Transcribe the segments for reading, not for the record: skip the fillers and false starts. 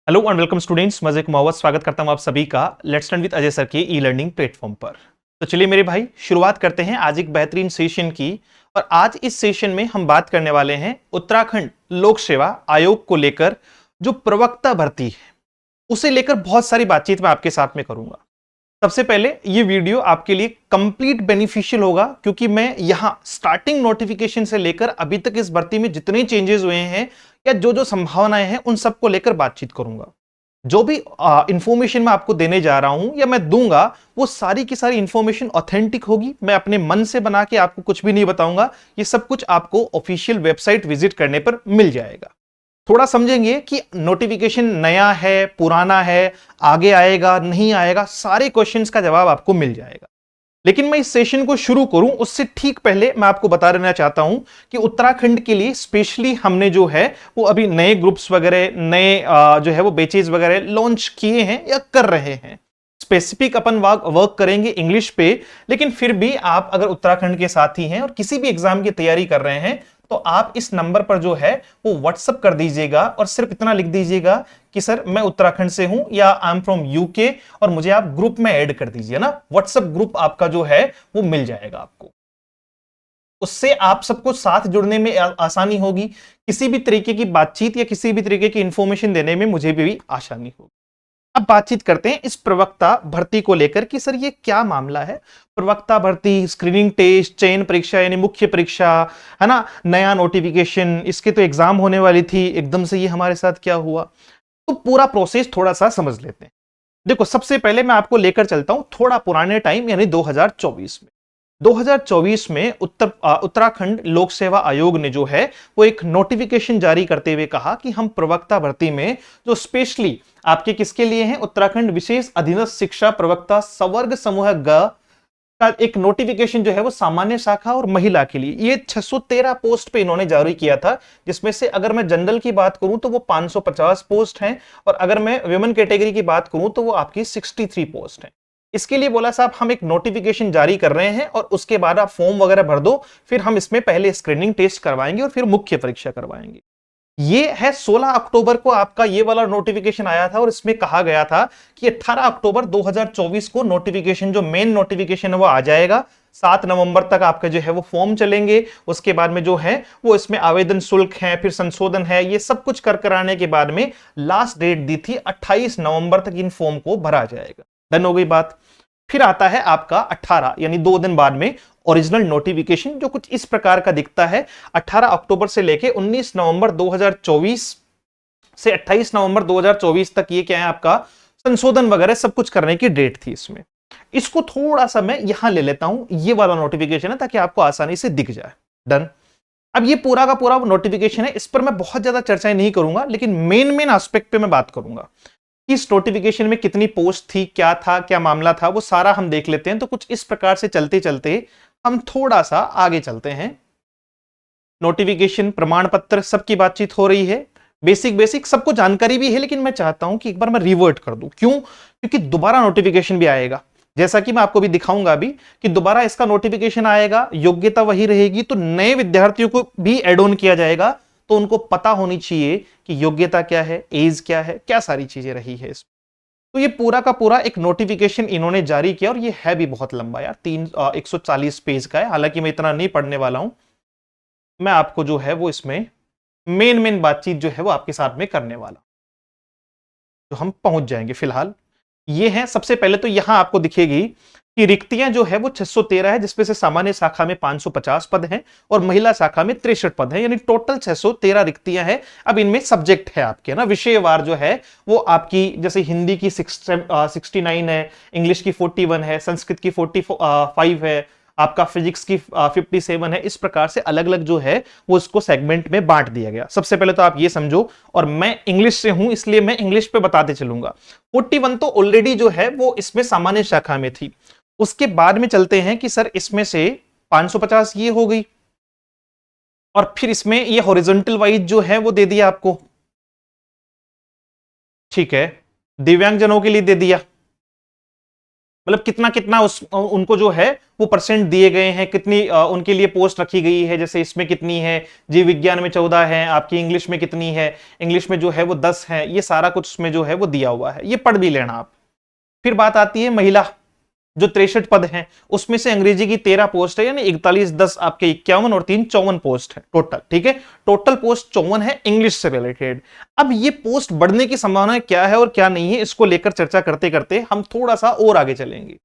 Hello and welcome students, मजे को मोहब्बत स्वागत करता हूं आप सभी का let's learn with Ajay sir के ई लर्निंग प्लेटफॉर्म पर। तो चलिए मेरे भाई, शुरुआत करते हैं आज एक बेहतरीन सेशन की। और आज इस सेशन में हम बात करने वाले हैं उत्तराखंड लोक सेवा आयोग को लेकर। जो प्रवक्ता भर्ती है उसे लेकर बहुत सारी बातचीत मैं आपके साथ में करूंगा। सबसे पहले ये वीडियो आपके लिए कंप्लीट बेनिफिशियल होगा, क्योंकि मैं यहां स्टार्टिंग नोटिफिकेशन से लेकर अभी तक इस भर्ती में जितने चेंजेस हुए हैं या जो जो संभावनाएं हैं उन सबको लेकर बातचीत करूंगा। जो भी इंफॉर्मेशन मैं आपको देने जा रहा हूं या मैं दूंगा, वो सारी की सारी इंफॉर्मेशन ऑथेंटिक होगी। मैं अपने मन से बना के आपको कुछ भी नहीं बताऊंगा। ये सब कुछ आपको ऑफिशियल वेबसाइट विजिट करने पर मिल जाएगा। थोड़ा समझेंगे कि नोटिफिकेशन नया है, पुराना है, आगे आएगा, नहीं आएगा, सारे क्वेश्चंस का जवाब आपको मिल जाएगा। लेकिन मैं इस सेशन को शुरू करूं उससे ठीक पहले मैं आपको बता देना चाहता हूं कि उत्तराखंड के लिए स्पेशली हमने जो है वो अभी नए ग्रुप्स वगैरह, नए जो है वो बैचेज वगैरह लॉन्च किए हैं या कर रहे हैं। स्पेसिफिक अपन वर्क करेंगे इंग्लिश पे, लेकिन फिर भी आप अगर उत्तराखंड के साथी हैं और किसी भी एग्जाम की तैयारी कर रहे हैं तो आप इस नंबर पर जो है वो व्हाट्सअप कर दीजिएगा और सिर्फ इतना लिख दीजिएगा कि सर मैं उत्तराखंड से हूं या आई एम फ्रॉम यूके, और मुझे आप ग्रुप में ऐड कर दीजिए ना। व्हाट्सएप ग्रुप आपका जो है वो मिल जाएगा आपको। उससे आप सबको साथ जुड़ने में आसानी होगी। किसी भी तरीके की बातचीत या किसी भी तरीके की इंफॉर्मेशन देने में मुझे भी आसानी होगी। अब बातचीत करते हैं इस प्रवक्ता भर्ती को लेकर कि सर ये क्या मामला है। प्रवक्ता भर्ती, स्क्रीनिंग टेस्ट, चयन परीक्षा यानी मुख्य परीक्षा, है ना, नया नोटिफिकेशन, इसके तो एग्जाम होने वाली थी, एकदम से ये हमारे साथ क्या हुआ। तो पूरा प्रोसेस थोड़ा सा समझ लेते हैं। देखो, सबसे पहले मैं आपको लेकर चलता हूं थोड़ा पुराने टाइम यानी 2024 में। 2024 में उत्तराखंड लोक सेवा आयोग ने जो है वो एक नोटिफिकेशन जारी करते हुए कहा कि हम प्रवक्ता भर्ती में जो स्पेशली आपके किसके लिए हैं, उत्तराखंड विशेष अधीनस्थ शिक्षा प्रवक्ता सवर्ग समूह ग का एक नोटिफिकेशन जो है वो सामान्य शाखा और महिला के लिए ये 613 पोस्ट पे इन्होंने जारी किया था। जिसमें से अगर मैं जनरल की बात करूं तो वो 550 पोस्ट हैं, और अगर मैं वुमेन कैटेगरी की बात करूं तो वो आपकी 63 पोस्ट हैं। इसके लिए बोला साहब हम एक नोटिफिकेशन जारी कर रहे हैं और उसके बाद आप फॉर्म वगैरह भर दो, फिर हम इसमें पहले स्क्रीनिंग टेस्ट करवाएंगे और फिर मुख्य परीक्षा करवाएंगे। ये है 16 अक्टूबर को आपका ये वाला नोटिफिकेशन आया था, और इसमें कहा गया था कि 18 अक्टूबर 2024 को नोटिफिकेशन, जो मेन नोटिफिकेशन है वो आ जाएगा। 7 नवंबर तक आपका जो है वो फॉर्म चलेंगे। उसके बाद में जो है वो इसमें आवेदन शुल्क है, फिर संशोधन है, ये सब कुछ कर कराने के बाद में लास्ट डेट दी थी 28 नवंबर तक इन फॉर्म को भरा जाएगा। डन हो गई बात। फिर आता है आपका 18 यानी 2 दिन बाद में ओरिजिनल नोटिफिकेशन, जो कुछ इस प्रकार का दिखता है। 18 अक्टूबर से लेके 19 नवंबर 2024 से 28 नवंबर 2024 तक ये क्या है आपका संशोधन वगैरह सब कुछ करने की डेट थी इसमें। इसको थोड़ा सा मैं यहां ले लेता हूं, ये वाला नोटिफिकेशन है, ताकि आपको आसानी से दिख जाए। डन। अब ये पूरा का पूरा नोटिफिकेशन है, इस पर मैं बहुत ज्यादा चर्चाएं नहीं करूंगा, लेकिन मेन मेन एस्पेक्ट पे मैं बात करूंगा। इस नोटिफिकेशन में कितनी पोस्ट थी, क्या था, क्या मामला था, वो सारा हम देख लेते हैं। तो कुछ इस प्रकार से चलते चलते हम थोड़ा सा आगे चलते हैं। नोटिफिकेशन, प्रमाण पत्र, सबकी बातचीत हो रही है। बेसिक बेसिक सबको जानकारी भी है, लेकिन मैं चाहता हूं कि एक बार मैं रिवर्ट कर दूं। क्यों? क्योंकि दोबारा नोटिफिकेशन भी आएगा, जैसा कि मैं आपको भी दिखाऊंगा अभी कि दोबारा इसका नोटिफिकेशन आएगा। योग्यता वही रहेगी, तो नए विद्यार्थियों को भी एड ऑन किया जाएगा। तो उनको पता होनी चाहिए कि योग्यता क्या है, एज क्या है, क्या सारी चीजें रही है इसमें। तो ये पूरा का पूरा एक नोटिफिकेशन इन्होंने जारी किया, और ये है भी बहुत लंबा यार, 140 पेज का है। हालांकि मैं इतना नहीं पढ़ने वाला हूं, मैं आपको जो है वो इसमें मेन मेन बातचीत जो है वो आपके साथ में करने वाला, तो हम पहुंच जाएंगे। फिलहाल ये है, सबसे पहले तो यहां आपको दिखेगी कि रिक्तियां जो है वो 613 है, जिसमें से सामान्य शाखा में 550 पद हैं और महिला शाखा में 63 पद हैं, यानी टोटल 613 रिक्तियां हैं। अब इनमें सब्जेक्ट है आपके ना, विषयवार जो है वो आपकी, जैसे हिंदी की 69 है, इंग्लिश की 41 है, संस्कृत की 45 है, आपका फिजिक्स की 57 है। इस प्रकार से अलग अलग जो है वो इसको सेगमेंट में बांट दिया गया। सबसे पहले तो आप ये समझो, और मैं इंग्लिश से हूं इसलिए मैं इंग्लिश पे बताते चलूंगा। 41 तो ऑलरेडी जो है वो इसमें सामान्य शाखा में थी। उसके बाद में चलते हैं कि सर इसमें से 550 ये हो गई, और फिर इसमें ये हॉरिजॉन्टल वाइज जो है वो दे दिया आपको, ठीक है। दिव्यांगजनों के लिए दे दिया, मतलब कितना कितना उनको जो है वो परसेंट दिए गए हैं, कितनी उनके लिए पोस्ट रखी गई है, जैसे इसमें कितनी है, जीव विज्ञान में 14 है, आपकी इंग्लिश में कितनी है, इंग्लिश में जो है वो 10 है, ये सारा कुछ उसमें जो है वो दिया हुआ है, ये पढ़ भी लेना आप। फिर बात आती है महिला, जो 63 पद हैं, उसमें से अंग्रेजी की 13 पोस्ट है, यानी 41, 10 आपके 51 और 3 54 पोस्ट है टोटल। ठीक है, टोटल पोस्ट 54 है इंग्लिश से रिलेटेड। अब ये पोस्ट बढ़ने की संभावना क्या है और क्या नहीं है, इसको लेकर चर्चा करते करते हम थोड़ा सा और आगे चलेंगे।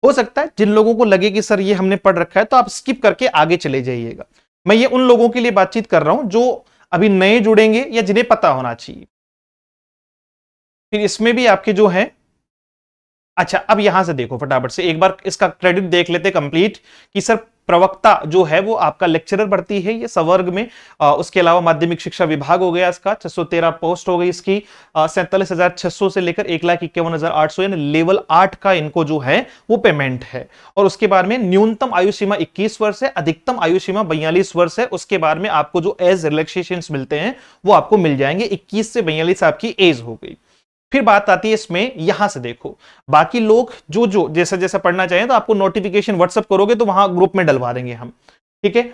हो सकता है जिन लोगों को लगे कि सर ये हमने पढ़ रखा है, तो आप स्किप करके आगे चले जाइएगा। मैं ये उन लोगों के लिए बातचीत कर रहा हूं जो अभी नए जुड़ेंगे या जिन्हें पता होना चाहिए। फिर इसमें भी आपके जो है, अच्छा अब यहां से देखो फटाफट से एक बार इसका क्रेडिट देख लेते कंप्लीट, कि सर प्रवक्ता जो है वो आपका लेक्चरर भर्ती है, ये सवर्ग में। उसके अलावा माध्यमिक शिक्षा विभाग हो गया, इसका 613 पोस्ट हो गई इसकी, 47,600 से लेकर 1,51,800, यानी लेवल 8 का इनको जो है वो पेमेंट है। और उसके बाद में न्यूनतम आयु सीमा 21 वर्ष है, अधिकतम आयु सीमा 42 वर्ष है। उसके बाद में आपको जो एज रिलैक्सेशन मिलते हैं वो आपको मिल जाएंगे, 21 से 42 आपकी एज हो गई। फिर बात आती है इसमें, यहां से देखो बाकी लोग जो जो जैसा जैसा पढ़ना चाहें तो आपको नोटिफिकेशन व्हाट्सएप करोगे तो वहां ग्रुप में डलवा देंगे हम। ठीक है,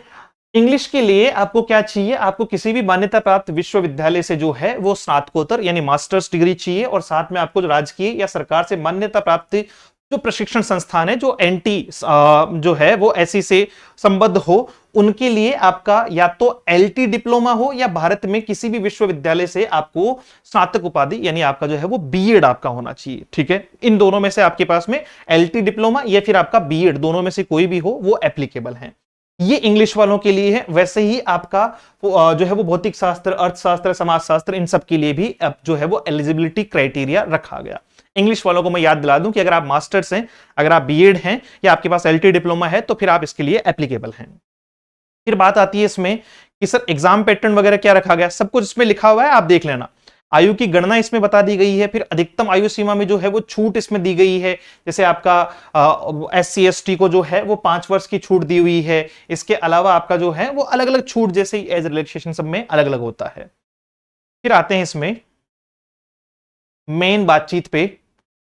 इंग्लिश के लिए आपको क्या चाहिए, आपको किसी भी मान्यता प्राप्त विश्वविद्यालय से जो है वो स्नातकोत्तर यानी मास्टर्स डिग्री चाहिए, और साथ में आपको जो राजकीय या सरकार से मान्यता प्राप्त जो प्रशिक्षण संस्थान है, जो एनटी जो है वो ऐसी से संबद्ध हो, उनके लिए आपका या तो एलटी डिप्लोमा हो या भारत में किसी भी विश्वविद्यालय से आपको स्नातक उपाधि यानी आपका जो है वो बीएड आपका होना चाहिए। ठीक है, इन दोनों में से आपके पास में एलटी डिप्लोमा या फिर आपका बीएड, दोनों में से कोई भी हो वो एप्लीकेबल है। ये इंग्लिश वालों के लिए है। वैसे ही आपका जो है वो भौतिक शास्त्र, अर्थशास्त्र, समाजशास्त्र, इन सब के लिए भी जो है वो एलिजिबिलिटी क्राइटेरिया रखा गया। इंग्लिश वालों को मैं याद दिला दूं कि अगर आप मास्टर्स हैं, अगर आप बीएड हैं या आपके पास एलटी डिप्लोमा है तो फिर आप इसके लिए एप्लीकेबल हैं। फिर बात आती है इसमें कि सर एग्जाम पैटर्न वगैरह क्या रखा गया, सब कुछ इसमें लिखा हुआ है, आप देख लेना। आयु की गणना इसमें बता दी गई है। फिर अधिकतम आयु सीमा में जो है वो छूट इसमें दी गई है, जैसे आपका SC ST को जो है वो 5 वर्ष की छूट दी हुई है। इसके अलावा आपका जो है वो अलग अलग छूट जैसे एज रिलैक्सेशन सब में अलग अलग होता है। फिर आते हैं इसमें मेन बातचीत पे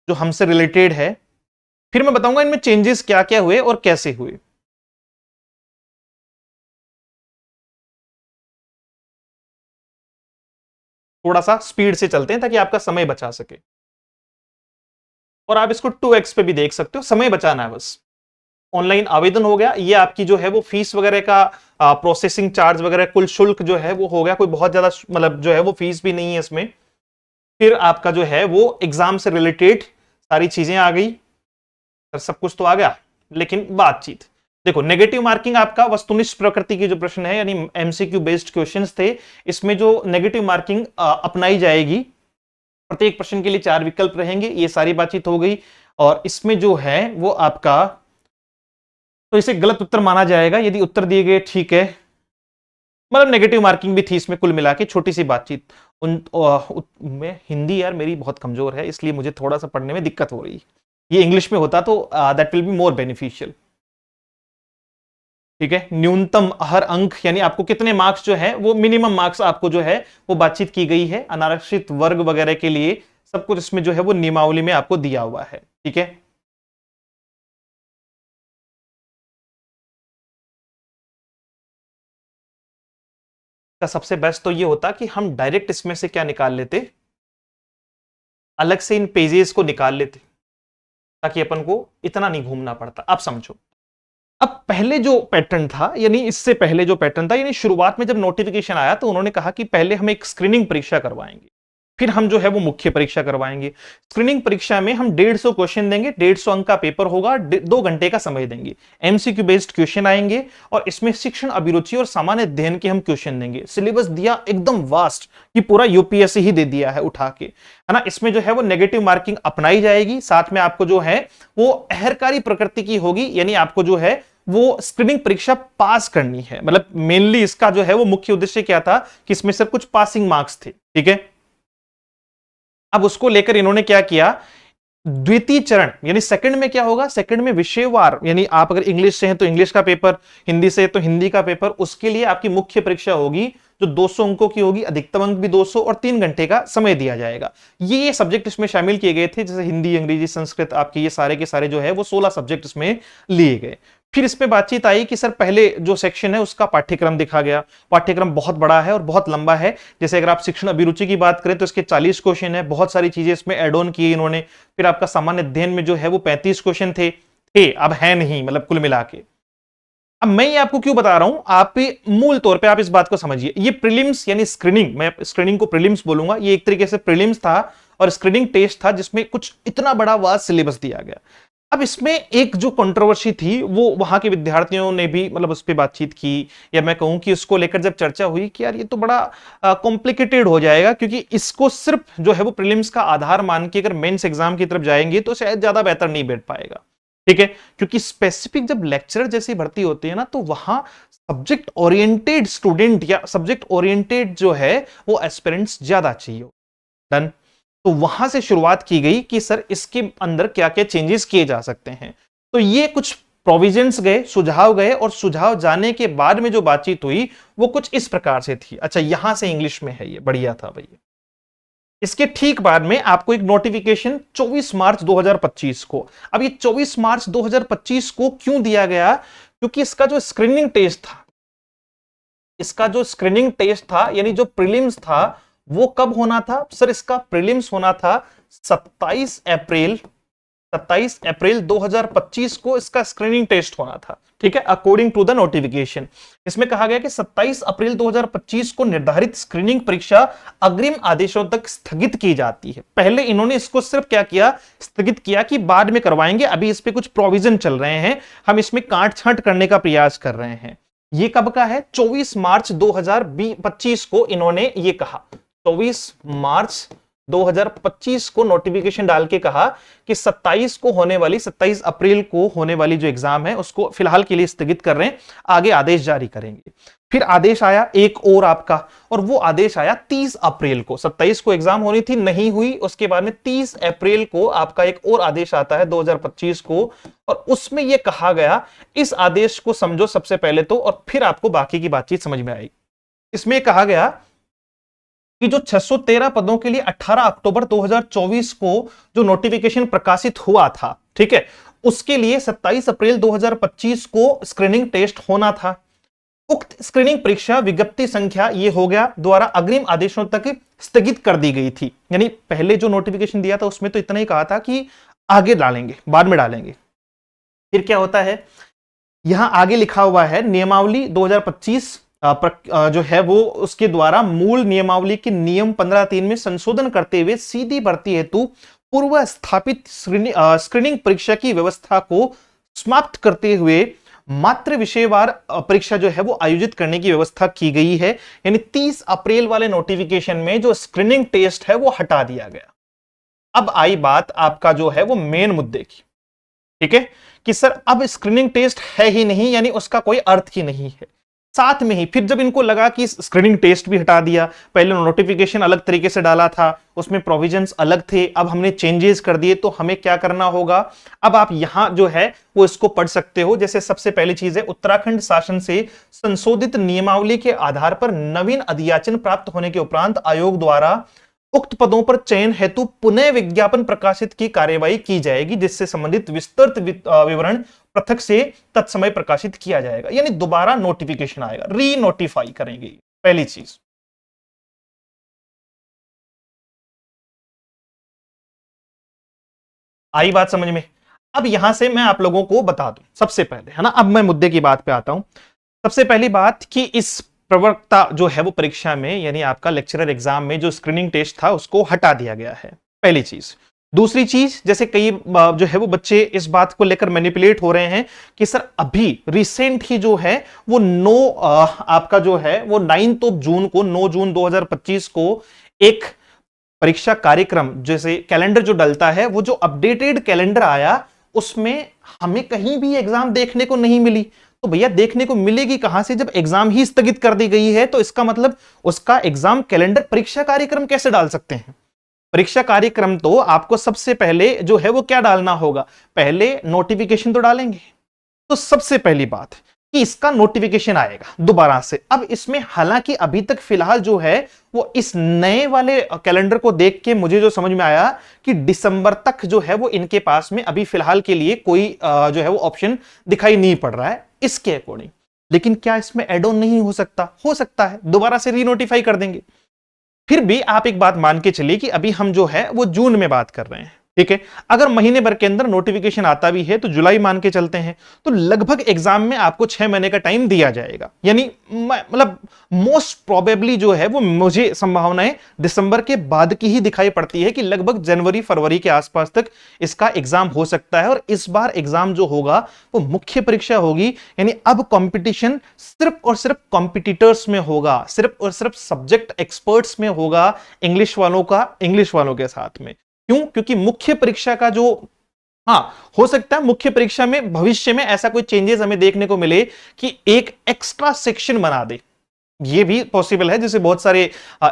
जो हमसे रिलेटेड है, फिर मैं बताऊंगा इनमें चेंजेस क्या क्या हुए और कैसे हुए। थोड़ा सा स्पीड से चलते हैं ताकि आपका समय बचा सके, और आप इसको 2x पे भी देख सकते हो, समय बचाना है बस। ऑनलाइन आवेदन हो गया, ये आपकी जो है वो फीस वगैरह का प्रोसेसिंग चार्ज वगैरह कुल शुल्क जो है वो हो गया, कोई बहुत ज्यादा मतलब जो है वो फीस भी नहीं है इसमें। फिर आपका जो है वो एग्जाम से रिलेटेड सारी चीजें आ गई, सब कुछ तो आ गया, लेकिन बातचीत देखो। नेगेटिव मार्किंग आपका वस्तुनिष्ठ प्रकृति के जो प्रश्न है यानी एमसीक्यू बेस्ड क्वेश्चंस थे, इसमें जो नेगेटिव मार्किंग अपनाई जाएगी, प्रत्येक प्रश्न के लिए 4 विकल्प रहेंगे, ये सारी बातचीत हो गई। और इसमें जो है वो आपका, तो इसे गलत उत्तर माना जाएगा यदि उत्तर दिए गए ठीक है, मतलब नेगेटिव मार्किंग भी थी इसमें कुल मिला के। छोटी सी बातचीत में हिंदी यार मेरी बहुत कमजोर है, इसलिए मुझे थोड़ा सा पढ़ने में दिक्कत हो रही है। ये इंग्लिश में होता तो that will be more beneficial. ठीक है, न्यूनतम हर अंक यानी आपको कितने मार्क्स जो है वो मिनिमम मार्क्स आपको जो है वो बातचीत की गई है। अनारक्षित वर्ग वगैरह के लिए सब कुछ इसमें जो है वो नियमावली में आपको दिया हुआ है। ठीक है, का सबसे बेस्ट तो ये होता कि हम डायरेक्ट इसमें से क्या निकाल लेते, अलग से इन पेजेस को निकाल लेते, ताकि अपन को इतना नहीं घूमना पड़ता। आप समझो, अब पहले जो पैटर्न था यानी इससे पहले जो पैटर्न था, यानी शुरुआत में जब नोटिफिकेशन आया तो उन्होंने कहा कि पहले हम एक स्क्रीनिंग परीक्षा करवाएंगे, फिर हम जो है वो मुख्य परीक्षा करवाएंगे। स्क्रीनिंग परीक्षा में हम 150 क्वेश्चन देंगे, 150 अंक का पेपर होगा, 2 घंटे का समय देंगे, एमसीक्यू बेस्ड क्वेश्चन आएंगे, और इसमें शिक्षण अभिरुचि और सामान्य अध्ययन के हम क्वेश्चन देंगे। सिलेबस दिया एकदम वास्ट कि पूरा यूपीएससी ही दे दिया है उठा के, है ना। इसमें जो है वो नेगेटिव मार्किंग अपनाई जाएगी, साथ में आपको जो है वो अहरकारी प्रकृति की होगी, यानी आपको जो है वो स्क्रीनिंग परीक्षा पास करनी है। मतलब मेनली इसका जो है वो मुख्य उद्देश्य क्या था कि इसमें सिर्फ कुछ पासिंग मार्क्स थे। ठीक है, अब उसको लेकर इन्होंने क्या किया, द्वितीय चरण यानी सेकंड में क्या होगा, सेकंड में विषयवार, यानी आप अगर इंग्लिश से हैं तो इंग्लिश का पेपर, हिंदी से है तो हिंदी का पेपर, उसके लिए आपकी मुख्य परीक्षा होगी जो 200 अंकों की होगी, अधिकतम अंक भी 200 और 3 घंटे का समय दिया जाएगा। ये सब्जेक्ट इसमें शामिल किए गए थे, जैसे हिंदी, अंग्रेजी, संस्कृत, आपके ये सारे के सारे जो है वो 16 सब्जेक्ट इसमें लिए गए। फिर इस पे बातचीत आई कि सर पहले जो सेक्शन है उसका पाठ्यक्रम दिखा गया। पाठ्यक्रम बहुत बड़ा है और बहुत लंबा है। जैसे अगर आप शिक्षण अभिरुचि की बात करें तो इसके 40 क्वेश्चन है, बहुत सारी चीजें इसमें एड ऑन की इन्होंने। फिर आपका सामान्य अध्ययन में जो है वो 35 क्वेश्चन थे, अब है नहीं, मतलब कुल मिला के। अब मैं ये आपको क्यों बता रहा हूं, आप मूल तौर पे आप इस बात को समझिए। ये प्रीलिम्स यानी स्क्रीनिंग, मैं स्क्रीनिंग को प्रीलिम्स बोलूंगा, ये एक तरीके से प्रीलिम्स था और स्क्रीनिंग टेस्ट था जिसमें कुछ इतना बड़ा वास्ट सिलेबस दिया गया। अब इसमें एक जो कंट्रोवर्सी थी वो वहां के विद्यार्थियों ने भी मतलब उस पर बातचीत की, या मैं कहूं कि उसको लेकर जब चर्चा हुई कि यार ये तो बड़ा कॉम्प्लिकेटेड हो जाएगा, क्योंकि इसको सिर्फ जो है वो प्रीलिम्स का आधार मान के अगर मेंस एग्जाम की तरफ जाएंगे तो शायद ज्यादा बेहतर नहीं बैठ पाएगा। ठीक है, क्योंकि स्पेसिफिक जब लेक्चरर जैसी भर्ती होती है ना तो वहां सब्जेक्ट ओरिएंटेड स्टूडेंट या सब्जेक्ट ओरिएंटेड जो है वो एस्पिरेंट्स ज्यादा चाहिए। डन। तो वहां से शुरुआत की गई कि सर इसके अंदर क्या क्या चेंजेस किए जा सकते हैं। तो ये कुछ प्रोविजंस गए, सुझाव गए, और सुझाव जाने के बाद में जो बातचीत हुई वो कुछ इस प्रकार से थी। अच्छा, यहां से इंग्लिश में है, ये बढ़िया था भैया। इसके ठीक बाद में आपको एक नोटिफिकेशन 24 मार्च 2025 को, अब ये 24 मार्च 2025 को क्यों दिया गया, क्योंकि इसका जो स्क्रीनिंग टेस्ट था, यानी जो प्रीलिम्स था वो कब होना था सर, इसका प्रीलिम्स होना था 27 अप्रैल 2025 को इसका स्क्रीनिंग टेस्ट होना था। ठीक है, अकॉर्डिंग टू द नोटिफिकेशन इसमें कहा गया कि 27 अप्रैल 2025 को निर्धारित स्क्रीनिंग परीक्षा अग्रिम आदेशों तक स्थगित की जाती है। पहले इन्होंने इसको सिर्फ क्या किया, स्थगित किया कि बाद में करवाएंगे, अभी इस पे कुछ प्रोविजन चल रहे हैं, हम इसमें काट छांट करने का प्रयास कर रहे हैं। ये कब का है, 24 मार्च 2025 को इन्होंने ये कहा। 24 मार्च 2025 को नोटिफिकेशन डाल के कहा कि 27 अप्रैल को होने वाली जो एग्जाम है उसको फिलहाल के लिए स्थगित कर रहे हैं, आगे आदेश जारी करेंगे। फिर आदेश आया एक और आपका, और वो आदेश आया 30 अप्रैल को। 27 को एग्जाम होनी थी, नहीं हुई, उसके बाद में 30 अप्रैल को आपका एक और आदेश आता है 2025 को, और उसमें यह कहा गया, इस आदेश को समझो सबसे पहले तो, और फिर आपको बाकी की बातचीत समझ में आएगी। इसमें कहा गया कि जो 613 पदों के लिए 18 अक्टूबर 2024 को जो नोटिफिकेशन प्रकाशित हुआ था, ठीक है, उसके लिए 27 अप्रैल 2025 को स्क्रीनिंग टेस्ट होना था। उक्त स्क्रीनिंग परीक्षा विज्ञप्ति संख्या ये हो गया द्वारा अग्रिम आदेशों तक स्थगित कर दी गई थी। यानी पहले जो नोटिफिकेशन दिया था उसमें तो इतना ही कहा था कि आगे डालेंगे, बाद में डालेंगे। फिर क्या होता है, यहां आगे लिखा हुआ है नियमावली 2025 जो है वो उसके द्वारा मूल नियमावली के नियम 15(3) में संशोधन करते हुए सीधी भर्ती हेतु पूर्व स्थापित स्क्रीनिंग परीक्षा की व्यवस्था को समाप्त करते हुए मात्र विषयवार परीक्षा जो है वो आयोजित करने की व्यवस्था की गई है। यानी 30 अप्रैल वाले नोटिफिकेशन में जो स्क्रीनिंग टेस्ट है वो हटा दिया गया। अब आई बात आपका जो है वो मेन मुद्दे की, ठीक है, कि सर अब स्क्रीनिंग टेस्ट है ही नहीं, यानी उसका कोई अर्थ ही नहीं है। साथ में ही फिर जब इनको लगा कि स्क्रीनिंग टेस्ट भी हटा दिया, पहले नोटिफिकेशन अलग तरीके से डाला था, उसमें प्रोविजंस अलग थे, अब हमने चेंजेस कर दिए, तो हमें क्या करना होगा। अब आप यहां जो है वो इसको पढ़ सकते हो। जैसे सबसे पहली चीज है, उत्तराखंड शासन से संशोधित नियमावली के आधार पर नवीन अधियाचन प्राप्त होने के उपरांत आयोग द्वारा उक्त पदों पर चयन हेतु पुनः विज्ञापन प्रकाशित की कार्यवाही की जाएगी, जिससे संबंधित विस्तृत विवरण पृथक से तत्समय प्रकाशित किया जाएगा। यानी दोबारा नोटिफिकेशन आएगा, री नोटिफाई करेंगे, पहली चीज। आई बात समझ में। अब यहां से मैं आप लोगों को बता दूं सबसे पहले, है ना, अब मैं मुद्दे की बात पे आता हूं। सबसे पहली बात कि इस प्रवक्ता जो है वो परीक्षा में, यानी आपका लेक्चरर एग्जाम में जो स्क्रीनिंग टेस्ट था उसको हटा दिया गया है, पहली चीज। दूसरी चीज, जैसे कई जो है वो बच्चे इस बात को लेकर मैनिपुलेट हो रहे हैं कि सर अभी रिसेंट ही जो है वो आपका जो है वो 9 जून 2025 को एक परीक्षा कार्यक्रम जैसे कैलेंडर जो डलता है, वो जो अपडेटेड कैलेंडर आया उसमें हमें कहीं भी एग्जाम देखने को नहीं मिली। तो भैया देखने को मिलेगी कहां से, जब एग्जाम ही स्थगित कर दी गई है, तो इसका मतलब उसका एग्जाम कैलेंडर परीक्षा कार्यक्रम कैसे डाल सकते हैं। परीक्षा कार्यक्रम तो आपको सबसे पहले जो है वो क्या डालना होगा, पहले नोटिफिकेशन तो डालेंगे। तो सबसे पहली बात कि इसका नोटिफिकेशन आएगा दोबारा से। अब इसमें हालांकि अभी तक फिलहाल जो है वो इस नए वाले कैलेंडर को देख के मुझे जो समझ में आया कि दिसंबर तक जो है वो इनके पास में अभी फिलहाल के लिए कोई जो है वो ऑप्शन दिखाई नहीं पड़ रहा है इसके अकॉर्डिंग। लेकिन क्या इसमें एड ऑन नहीं हो सकता? हो सकता है, दोबारा से रीनोटिफाई कर देंगे। फिर भी आप एक बात मान के चलिए कि अभी हम जो है वो जून में बात कर रहे हैं, ठीक है। अगर महीने भर के अंदर नोटिफिकेशन आता भी है तो जुलाई मान के चलते हैं, तो लगभग एग्जाम में आपको 6 महीने का टाइम दिया जाएगा। यानी मतलब मोस्ट प्रोबेबली जो है वो मुझे संभावनाएं दिसंबर के बाद की ही दिखाई पड़ती है कि लगभग जनवरी फरवरी के आसपास तक इसका एग्जाम हो सकता है। और इस बार एग्जाम जो होगा वो मुख्य परीक्षा होगी, यानी अब कंपटीशन सिर्फ और सिर्फ कॉम्पिटिटर्स में होगा, सिर्फ और सिर्फ सब्जेक्ट एक्सपर्ट्स में होगा, इंग्लिश वालों का इंग्लिश वालों के साथ में। क्यों? क्योंकि मुख्य परीक्षा का जो, हाँ हो सकता है मुख्य परीक्षा में भविष्य में ऐसा कोई चेंजेस हमें देखने को मिले कि एक एक्स्ट्रा सेक्शन बना दे, ये भी पॉसिबल है। जैसे बहुत सारे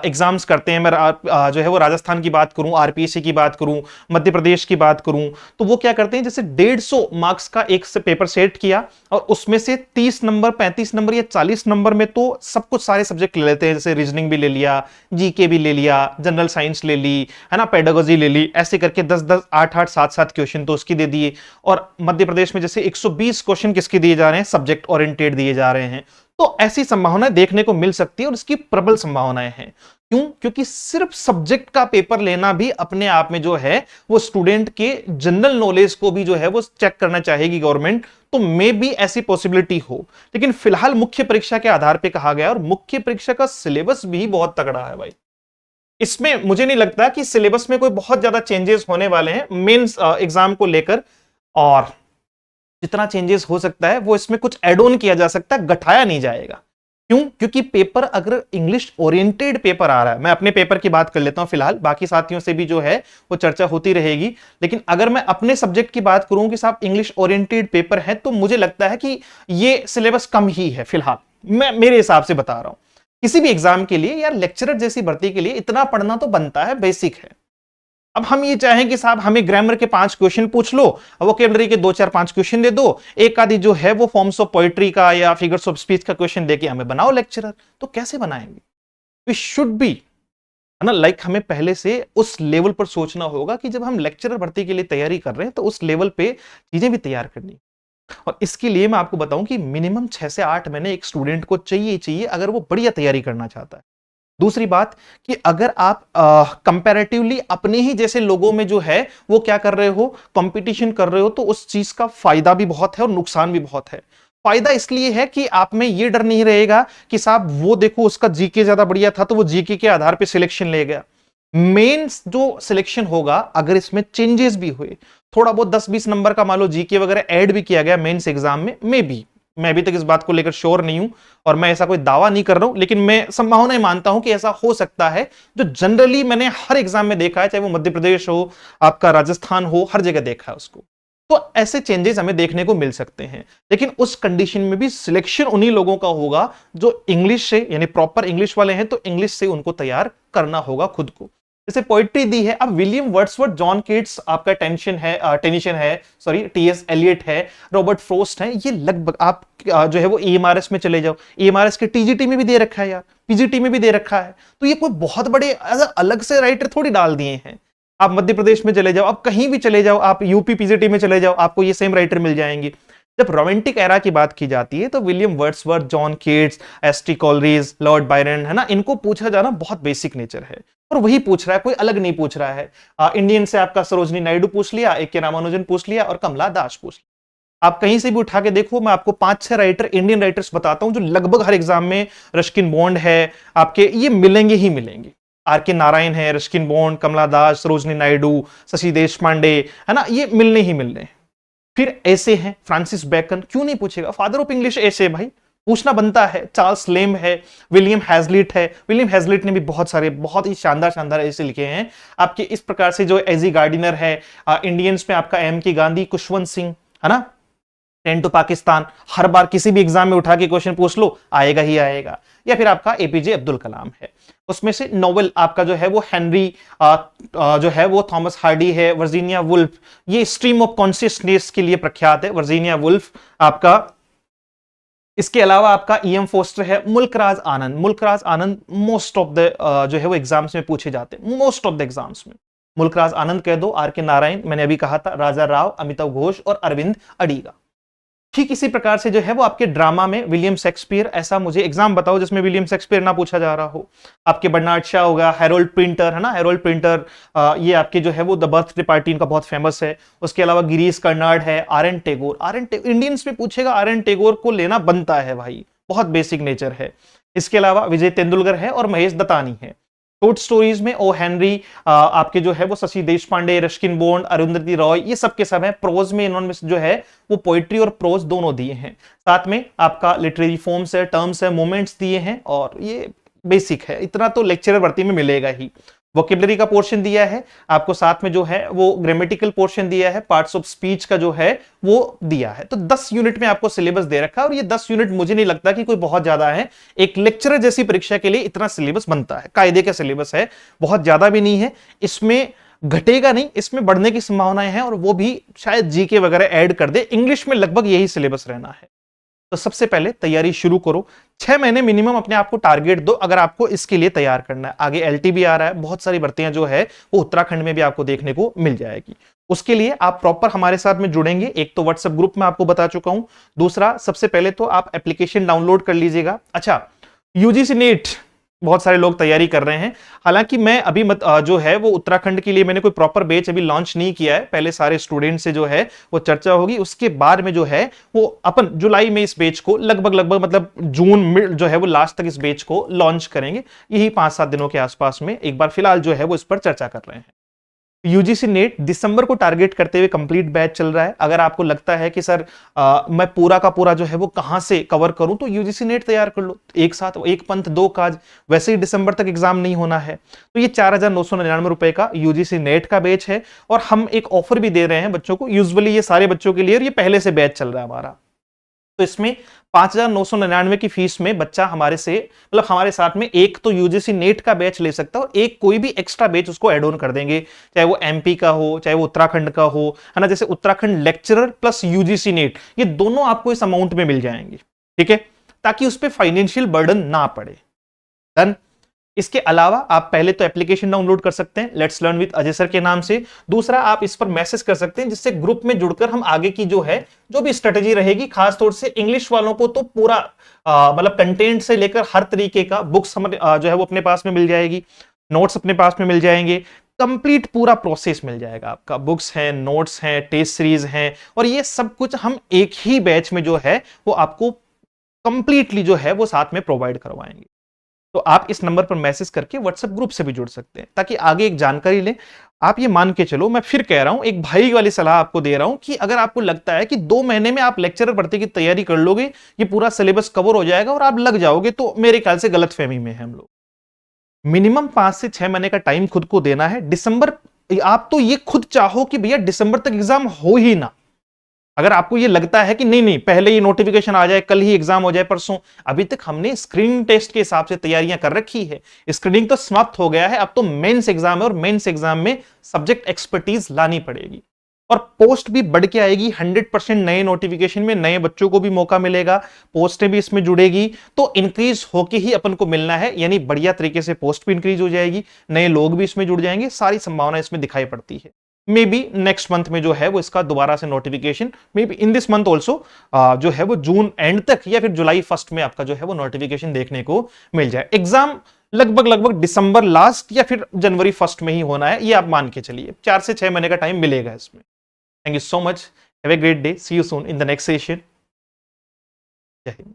एग्जाम्स करते हैं, मैं जो है वो राजस्थान की बात करूं, आरपीएससी की बात करूं, मध्य प्रदेश की बात करूं, तो वो क्या करते हैं जैसे 150 मार्क्स का एक से पेपर सेट किया और उसमें से 30 नंबर 35 नंबर या 40 नंबर में तो सब कुछ सारे सब्जेक्ट ले लेते हैं। जैसे रीजनिंग भी ले लिया, जीके भी ले लिया, जनरल साइंस ले ली, है ना, पेडागोजी ले ली, ऐसे करके 10-10 8-8 7-7 क्वेश्चन तो उसकी दे दिए। और मध्य प्रदेश में जैसे 120 क्वेश्चन किसके दिए जा रहे हैं, सब्जेक्ट ओरिएंटेड दिए जा रहे हैं। तो ऐसी संभावनाएं देखने को मिल सकती है और इसकी प्रबल संभावनाएं हैं। क्यों? क्योंकि सिर्फ सब्जेक्ट का पेपर लेना भी अपने आप में जो है वो स्टूडेंट के जनरल नॉलेज को भी जो है वो चेक करना चाहेगी गवर्नमेंट। तो मे भी ऐसी पॉसिबिलिटी हो, लेकिन फिलहाल मुख्य परीक्षा के आधार पर कहा गया और मुख्य परीक्षा का सिलेबस भी बहुत तगड़ा है भाई। इसमें मुझे नहीं लगता कि सिलेबस में कोई बहुत ज्यादा चेंजेस होने वाले हैं मेंस एग्जाम को लेकर। और जितना चेंजेस हो सकता है वो इसमें कुछ एड ऑन किया जा सकता है, घटाया नहीं जाएगा। क्यों? क्योंकि पेपर अगर इंग्लिश ओरिएंटेड पेपर आ रहा है, मैं अपने पेपर की बात कर लेता हूं फिलहाल, बाकी साथियों से भी जो है वो चर्चा होती रहेगी। लेकिन अगर मैं अपने सब्जेक्ट की बात करूं कि साहब इंग्लिश ओरिएंटेड पेपर है, तो मुझे लगता है कि ये सिलेबस कम ही है फिलहाल, मैं मेरे हिसाब से बता रहा हूं। किसी भी एग्जाम के लिए या लेक्चरर जैसी भर्ती के लिए इतना पढ़ना तो बनता है, बेसिक है। अब हम ये चाहें कि साहब हमें ग्रामर के 5 क्वेश्चन पूछ लो, वोकैबुलरी के 2-4-5 क्वेश्चन दे दो, एक आदि जो है वो फॉर्म्स ऑफ पोएट्री का या फिगर्स ऑफ स्पीच का क्वेश्चन देके हमें बनाओ लेक्चरर, तो कैसे बनाएंगे? वी शुड बी, है ना, लाइक हमें पहले से उस लेवल पर सोचना होगा कि जब हम लेक्चरर भर्ती के लिए तैयारी कर रहे हैं तो उस लेवल पे चीजें भी तैयार करनी। और इसके लिए मैं आपको बताऊं कि मिनिमम 6 से 8 महीने एक स्टूडेंट को चाहिए अगर वो बढ़िया तैयारी करना चाहता है। दूसरी बात कि अगर आप कंपैरेटिवली अपने ही जैसे लोगों में जो है वो क्या कर रहे हो, कंपटीशन कर रहे हो, तो उस चीज का फायदा भी बहुत है और नुकसान भी बहुत है। फायदा इसलिए है कि आप में ये डर नहीं रहेगा कि साहब वो देखो उसका जीके ज्यादा बढ़िया था तो वो जीके के आधार पे सिलेक्शन ले गया। मेन जो सिलेक्शन होगा अगर इसमें चेंजेस भी हुए, थोड़ा बहुत 10-20 नंबर का मान लो जीके वगैरह ऐड भी किया गया मेंस एग्जाम में, मे बी, मैं अभी तक इस बात को लेकर श्योर नहीं हूं और मैं ऐसा कोई दावा नहीं कर रहा हूं, लेकिन मैं संभावनाएं मानता हूं कि ऐसा हो सकता है। जो जनरली मैंने हर एग्जाम में देखा है, चाहे वो मध्य प्रदेश हो, आपका राजस्थान हो, हर जगह देखा है उसको। तो ऐसे चेंजेस हमें देखने को मिल सकते हैं, लेकिन उस कंडीशन में भी सिलेक्शन उन्हीं लोगों का होगा जो इंग्लिश से, यानी प्रॉपर इंग्लिश वाले हैं, तो इंग्लिश से उनको तैयार करना होगा खुद को। जैसे पोइट्री दी है, अब विलियम वर्ड्सवर्थ, जॉन केट्स आपका टेनिसन है, सॉरी टीएस एलियट है, रॉबर्ट फ्रोस्ट है, ये लगभग आप जो है वो ईएमआरएस में चले जाओ, ईएमआरएस के टीजीटी में भी दे रखा है यार, पीजीटी में भी दे रखा है। तो ये कोई बहुत बड़े अलग से राइटर थोड़ी डाल दिए हैं। आप मध्य प्रदेश में चले जाओ, आप कहीं भी चले जाओ, आप यूपी पीजीटी में चले जाओ, आपको ये सेम राइटर मिल जाएंगे। जब रोमांटिक एरा की बात की जाती है तो William Wordsworth, John Keats, S T Coleridge, Lord Byron, है ना, इनको पूछा जाना बहुत बेसिक नेचर है और वही पूछ रहा है, कोई अलग नहीं पूछ रहा है। इंडियन से आपका सरोजनी नायडू पूछ लिया, एक के रामानुजन पूछ लिया और कमला दास पूछ लिया। आप कहीं से भी उठा के देखो, मैं आपको 5-6 राइटर, इंडियन राइटर्स बताता हूं जो लगभग हर एग्जाम में, रस्किन बॉन्ड है आपके, ये मिलेंगे ही मिलेंगे। आर के नारायण है, रस्किन बॉन्ड, कमला दास, सरोजनी नायडू, शशि देश पांडे, है ना, ये मिलने ही मिलने हैं। फिर ऐसे हैं फ्रांसिस बेकन, क्यों नहीं पूछेगा, फादर ऑफ इंग्लिश ऐसे भाई पूछना बनता है। चार्ल्स लेम है, विलियम हैजलिट है, विलियम हैजलिट ने भी बहुत सारे बहुत ही शानदार ऐसे लिखे हैं आपके। इस प्रकार से जो एजी गार्डिनर है, इंडियंस में आपका एम के गांधी, कुशवंत सिंह, है ना, 10 टू पाकिस्तान हर बार किसी भी एग्जाम में उठा के क्वेश्चन पूछ लो, आएगा ही आएगा। या फिर आपका एपीजे अब्दुल कलाम है, उसमें से नोवेल आपका जो है वो हेनरी जो है वो थॉमस हार्डी है, वर्जीनिया वुल्फ, ये स्ट्रीम ऑफ कॉन्शियसनेस के लिए प्रख्यात है वर्जीनिया वुल्फ आपका। इसके अलावा आपका ईएम फोस्टर है, मुल्कराज आनंद। मुल्कराज आनंद मोस्ट ऑफ द जो है वो एग्जाम्स में पूछे जाते हैं, मोस्ट ऑफ द एग्जाम्स में मुल्कराज आनंद कह दो, आर के नारायण मैंने अभी कहा था, राजा राव, अमिताभ घोष और अरविंद अडीगा। ठीक इसी प्रकार से जो है वो आपके ड्रामा में विलियम शेक्सपियर, ऐसा मुझे एग्जाम बताओ जिसमें विलियम शेक्सपियर ना पूछा जा रहा हो। आपके बर्नार्ड शॉ होगा, हैरोल्ड प्रिंटर है ना, हैरोल्ड प्रिंटर, ये आपके जो है वो द बर्थडे पार्टी इनका बहुत फेमस है। उसके अलावा गिरीश कर्नाड है, आर एन टेगोर। इंडियंस में पूछेगा, आर एन टेगोर को लेना बनता है भाई, बहुत बेसिक नेचर है। इसके अलावा विजय तेंदुलकर है और महेश दत्तानी है। शॉर्ट स्टोरीज में ओ हेनरी, आपके जो है वो शशि देश पांडे, रस्किन बॉन्ड, अरुंधति रॉय, ये सब के सब है। प्रोज में इन्होंने जो है वो पोइट्री और प्रोज दोनों दिए हैं। साथ में आपका लिटरेरी फॉर्म्स है, टर्म्स है, मोमेंट्स दिए हैं, और ये बेसिक है, इतना तो लेक्चरर भर्ती में मिलेगा ही। वोकेबलरी का पोर्शन दिया है आपको, साथ में जो है वो ग्रामेटिकल पोर्शन दिया है, पार्ट्स ऑफ स्पीच का जो है वो दिया है। तो 10 यूनिट में आपको सिलेबस दे रखा है, और ये 10 यूनिट मुझे नहीं लगता कि कोई बहुत ज्यादा है। एक लेक्चरर जैसी परीक्षा के लिए इतना सिलेबस बनता है, कायदे का सिलेबस है, बहुत ज्यादा भी नहीं है, इसमें घटेगा नहीं, इसमें बढ़ने की संभावनाएं हैं, और वो भी शायद जीके वगैरह ऐड कर दे। इंग्लिश में लगभग यही सिलेबस रहना है। तो सबसे पहले तैयारी शुरू करो, 6 महीने मिनिमम अपने आप को टारगेट दो अगर आपको इसके लिए तैयार करना है। आगे एलटीबी आ रहा है, बहुत सारी भर्तियां जो है वो उत्तराखंड में भी आपको देखने को मिल जाएगी। उसके लिए आप प्रॉपर हमारे साथ में जुड़ेंगे। एक तो व्हाट्सएप ग्रुप में आपको बता चुका हूं, दूसरा सबसे पहले तो आप एप्लीकेशन डाउनलोड कर लीजिएगा। अच्छा, यूजीसी नेट बहुत सारे लोग तैयारी कर रहे हैं, हालांकि मैं अभी जो है वो उत्तराखंड के लिए मैंने कोई प्रॉपर बैच अभी लॉन्च नहीं किया है। पहले सारे स्टूडेंट से जो है वो चर्चा होगी, उसके बाद में जो है वो अपन जुलाई में इस बैच को लगभग मतलब जून में जो है वो लास्ट तक इस बैच को लॉन्च करेंगे। यही 5-7 दिनों के आसपास में एक बार फिलहाल जो है वो इस पर चर्चा कर रहे हैं। यूजीसी नेट दिसंबर को टारगेट करते हुए कंप्लीट बैच चल रहा है। अगर आपको लगता है कि सर मैं पूरा का पूरा जो है वो कहां से कवर करूं, तो यूजीसी नेट तैयार कर लो, एक साथ एक पंथ दो काज। वैसे ही दिसंबर तक एग्जाम नहीं होना है, तो ये 4,999 रुपए का यूजीसी नेट का बैच है, और हम एक ऑफर भी दे रहे हैं बच्चों को, यूजुअली ये सारे बच्चों के लिए, और ये पहले से बैच चल रहा है हमारा। तो इसमें 5,999 की फीस में बच्चा हमारे से मतलब हमारे साथ में एक तो यूजीसी नेट का बैच ले सकता है, और एक कोई भी एक्स्ट्रा बैच उसको ऐड ऑन कर देंगे, चाहे वो एमपी का हो, चाहे वो उत्तराखंड का हो, है ना। जैसे Uttarakhand lecturer plus UGC net, ये दोनों आपको इस अमाउंट में मिल जाएंगे, ठीक है, ताकि उस पर फाइनेंशियल बर्डन ना पड़े। डन। इसके अलावा आप पहले तो एप्लीकेशन डाउनलोड कर सकते हैं let's learn with Ajay sir के नाम से। दूसरा, आप इस पर मैसेज कर सकते हैं, जिससे ग्रुप में जुड़कर हम आगे की जो है जो भी स्ट्रेटेजी रहेगी, खासतौर से इंग्लिश वालों को तो पूरा मतलब कंटेंट से लेकर हर तरीके का बुक्स जो है वो अपने पास में मिल जाएगी, नोट्स अपने पास में मिल जाएंगे, कंप्लीट पूरा प्रोसेस मिल जाएगा आपका। बुक्स हैं, नोट्स हैं, टेस्ट सीरीज हैं, और ये सब कुछ हम एक ही बैच में जो है वो आपको कंप्लीटली जो है वो साथ में प्रोवाइड करवाएंगे। तो आप इस नंबर पर मैसेज करके व्हाट्सएप ग्रुप से भी जुड़ सकते हैं, ताकि आगे एक जानकारी लें। आप ये मान के चलो, मैं फिर कह रहा हूं, एक भाई वाली सलाह आपको दे रहा हूं, कि अगर आपको लगता है कि 2 महीने में आप लेक्चरर भर्ती की तैयारी कर लोगे, ये पूरा सिलेबस कवर हो जाएगा और आप लग जाओगे, तो मेरे ख्याल से गलतफहमी में है हम लोग। मिनिमम 5 से 6 महीने का टाइम खुद को देना है। दिसंबर, आप तो ये खुद चाहो कि भैया दिसंबर तक एग्जाम हो ही ना। अगर आपको ये लगता है कि नहीं नहीं पहले ही नोटिफिकेशन आ जाए, कल ही एग्जाम हो जाए, परसों, अभी तक हमने स्क्रीनिंग टेस्ट के हिसाब से तैयारियां कर रखी है, स्क्रीनिंग तो समाप्त हो गया है, अब तो मेंस एग्जाम है, और मेंस एग्जाम में सब्जेक्ट एक्सपर्टीज लानी पड़ेगी, और पोस्ट भी बढ़ के आएगी 100%। नए नोटिफिकेशन में नए बच्चों को भी मौका मिलेगा, पोस्टें भी इसमें जुड़ेगी, तो इंक्रीज होके ही अपन को मिलना है, यानी बढ़िया तरीके से पोस्ट भी इंक्रीज हो जाएगी, नए लोग भी इसमें जुड़ जाएंगे, सारी संभावना इसमें दिखाई पड़ती है। मे बी नेक्स्ट मंथ में जो है वो इसका दोबारा से notification, may be in this month also जो है वो जून एंड तक या फिर जुलाई फर्स्ट में आपका जो है वो नोटिफिकेशन देखने को मिल जाए। एग्जाम लगभग दिसंबर लास्ट या फिर जनवरी फर्स्ट में ही होना है, ये आप मान के चलिए, 4 से 6 महीने का टाइम मिलेगा इसमें। Thank you so much, have a great day, see you soon in the next session. जय हिंद।